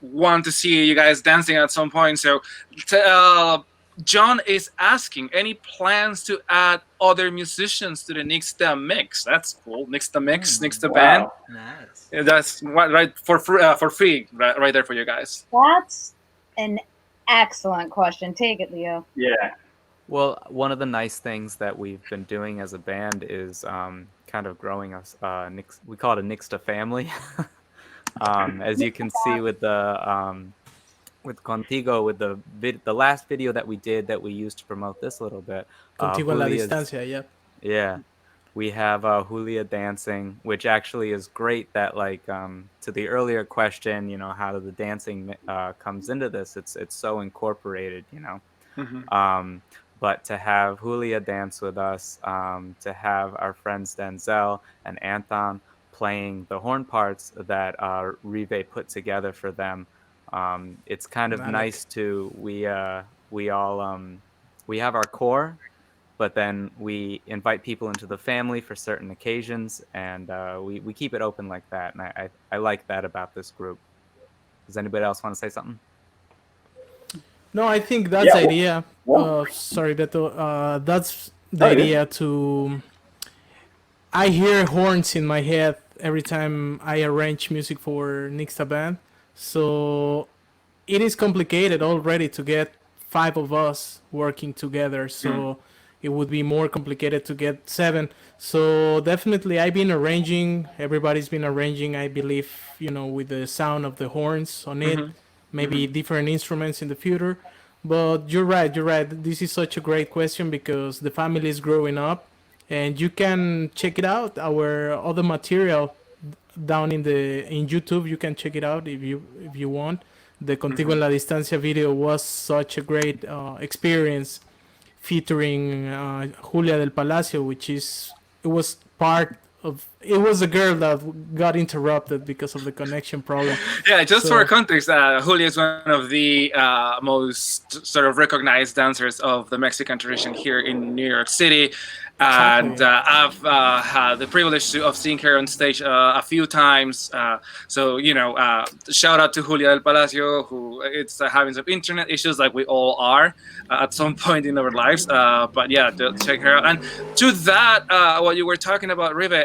want to see you guys dancing at some point. So John is asking, any plans to add other musicians to the Nixta mix? That's cool. Nixta mix, Nixta band. Nice. That's right for free, right there for you guys. That's an excellent question. Take it, Leo. Yeah. Well, one of the nice things that we've been doing as a band is kind of growing us. We call it a Nixta family. As you can see with the with Contigo, with the last video that we did that we used to promote this a little bit. Contigo a la distancia, yeah. Yeah. We have Julia dancing, which actually is great that to the earlier question, how the dancing comes into this, it's so incorporated, Mm-hmm. But to have Julia dance with us, to have our friends Denzel and Anton playing the horn parts that Rive put together for them, it's kind of nice to, we all, we have our core, but then we invite people into the family for certain occasions, and we keep it open like that. And I like that about this group. Does anybody else want to say something? No, I think that's the idea. Sorry, Beto. That's the idea to... I hear horns in my head every time I arrange music for Nixtaband. So it is complicated already to get 5 of us working together. So it would be more complicated to get 7. So definitely I've been arranging, everybody's been arranging, I believe, with the sound of the horns on it, maybe different instruments in the future. But you're right. This is such a great question because the family is growing up, and you can check it out. Our other material down in YouTube, you can check it out if you want. The Contigo en la Distancia video was such a great experience, featuring Julia del Palacio, it was part of, it was a girl that got interrupted because of the connection problem. Yeah, just So- for context, Julia is one of the most sort of recognized dancers of the Mexican tradition here in New York City. And I've had the privilege of seeing her on stage a few times. So, shout out to Julia del Palacio, who it's having some internet issues like we all are at some point in our lives. But yeah, check her out. And to that, what you were talking about, Rive,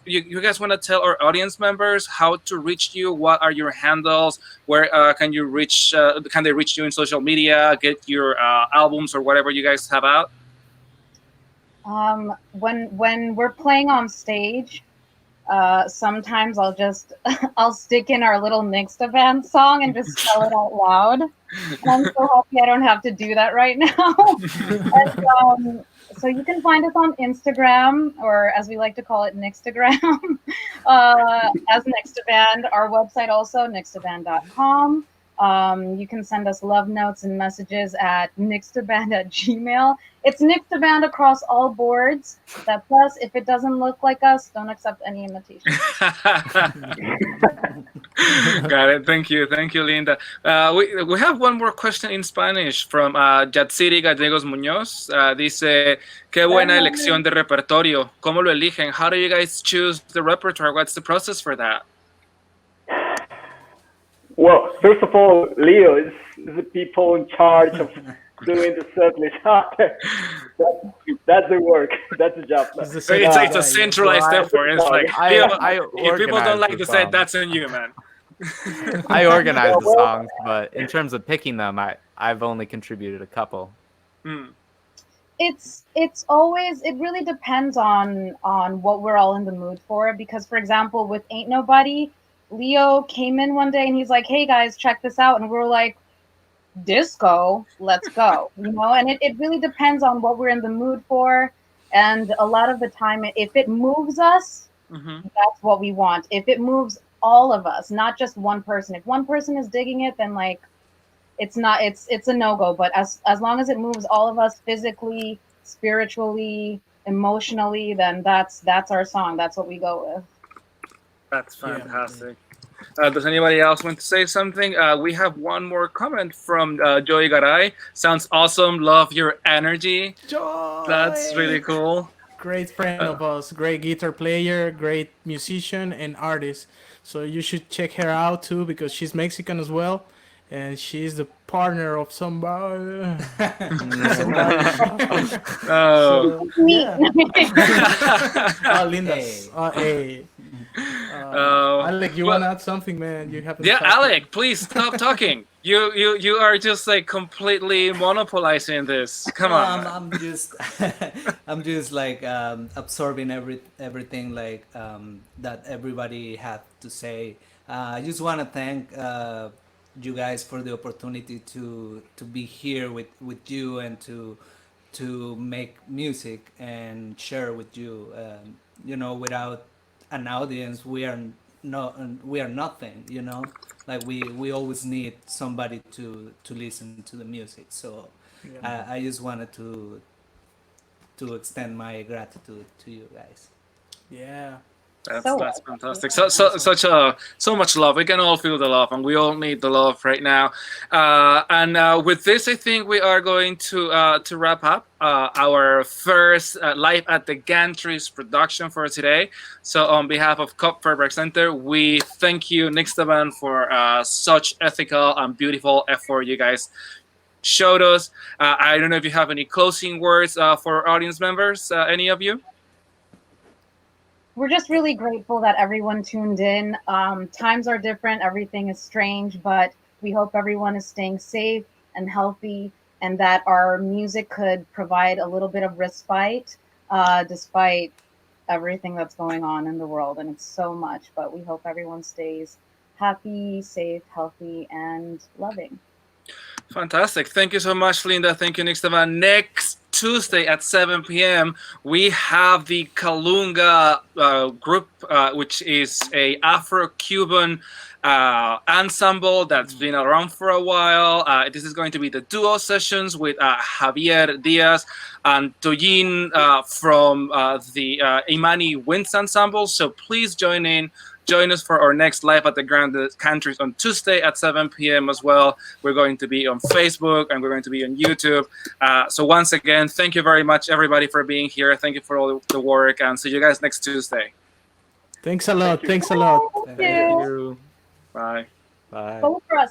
you guys want to tell our audience members how to reach you? What are your handles? Where can you reach? Can they reach you in social media? Get your albums or whatever you guys have out? When we're playing on stage, sometimes I'll stick in our little Nixtaband song and just spell it out loud. And I'm so happy I don't have to do that right now. And, so you can find us on Instagram, or as we like to call it, Nixtagram, as Nixtaband. Our website also, nixtaband.com. You can send us love notes and messages at nixtaband@gmail. It's Nixtaband across all boards. That's us. If it doesn't look like us, don't accept any imitation. Got it. Thank you, Linda. We have one more question in Spanish from Yatsiri Gallegos Muñoz. Dice, qué buena elección de repertorio. ¿Cómo lo eligen? How do you guys choose the repertoire? What's the process for that? Well, first of all, Leo is the people in charge of doing the set list. That's the work. That's the job. It's a centralized effort. It's like, if people don't like the set, that's on you, man. I organize the songs, but in terms of picking them, I've only contributed a couple. It's always, it really depends on what we're all in the mood for. Because, for example, with Ain't Nobody, Leo came in one day and he's like, hey guys, check this out. And we're like, disco, let's go. And it really depends on what we're in the mood for. And a lot of the time, if it moves us, that's what we want. If it moves all of us, not just one person. If one person is digging it, then like it's a no-go. But as long as it moves all of us physically, spiritually, emotionally, then that's our song. That's what we go with. That's fantastic. Does anybody else want to say something? We have one more comment from Joey Garay. Sounds awesome. Love your energy. Joy! That's really cool. Great friend of us, great guitar player, great musician and artist. So you should check her out too because she's Mexican as well. And she's the partner of somebody. Oh. Linda. Hey. Alec, you want to add something, man? You have. Yeah, Alec, please stop talking. You are just like completely monopolizing this. Come on. I'm just like absorbing everything like that everybody had to say. I just want to thank you guys for the opportunity to be here with you and to make music and share with you. Without an audience, we are nothing. Like we always need somebody to listen to the music. So I just wanted to extend my gratitude to you guys. Yeah. That's fantastic. So much love. We can all feel the love, and we all need the love right now. And with this, I think we are going to wrap up our first Live at the Gantries production for today. So on behalf of Kupferberg Center, we thank you, Nixtaband, for such ethical and beautiful effort you guys showed us. I don't know if you have any closing words for audience members. Any of you? we're just really grateful that everyone tuned in. Times are different, everything is strange, but we hope everyone is staying safe and healthy, and that our music could provide a little bit of respite despite everything that's going on in the world. And it's so much, but we hope everyone stays happy, safe, healthy, and loving. Fantastic. Thank you so much, Linda. Thank you, Nixtaband. Next Tuesday at 7 p.m., we have the Kalunga group, which is a Afro-Cuban ensemble that's been around for a while. This is going to be the duo sessions with Javier Diaz and Toyin from the Imani Winds Ensemble. So please join us for our next Live at the Gantries on Tuesday at 7 p.m. as well. We're going to be on Facebook and we're going to be on YouTube. So once again, thank you very much, everybody, for being here. Thank you for all the work, and see you guys next Tuesday. Thanks a lot. Thanks a lot. Thank you. Bye. Bye. Vote for us.